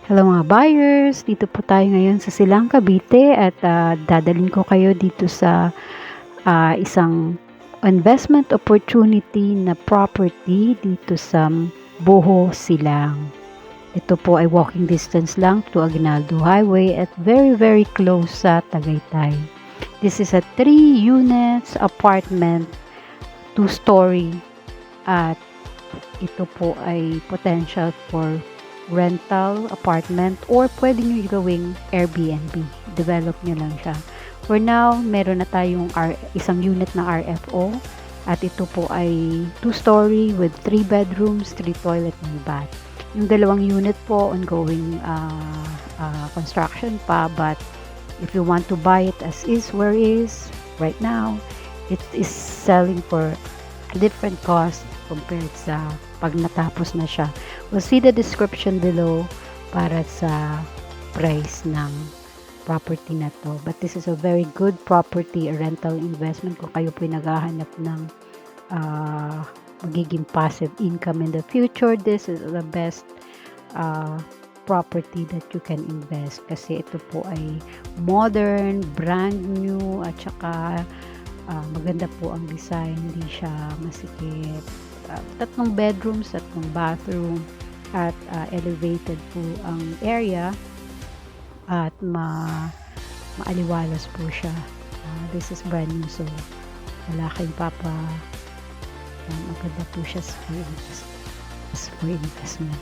Hello mga buyers, dito po tayo ngayon sa Silang Cavite at dadalhin ko kayo dito sa isang investment opportunity na property dito sa Boho, Silang. Ito po ay walking distance lang to Aguinaldo Highway at very close sa Tagaytay. This is a 3 units apartment, 2-story at ito po ay potential for rental apartment or pwede nyo gawing Airbnb. Develop nyo lang siya. For now, meron na tayong isang unit na RFO at ito po ay 2-story with 3 bedrooms, 3 toilet and bath. Yung dalawang unit po ongoing construction pa, but if you want to buy it as is, where is right now, it is selling for different cost compared sa pag natapos na siya. We'll see the description below para sa price ng property na to. But this is a very good property, a rental investment kung kayo po naghahanap ng magiging passive income in the future. This is the best property that you can invest kasi ito po ay modern, brand new at saka maganda po ang design, hindi siya masikip. 3 bedrooms, 3 bathroom at elevated po ang area at maaliwalas po siya. This is brand new, so wala kayong maganda po siya for investment.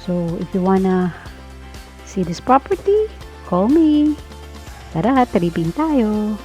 So if you wanna see this property, call me. Tara, tripin tayo.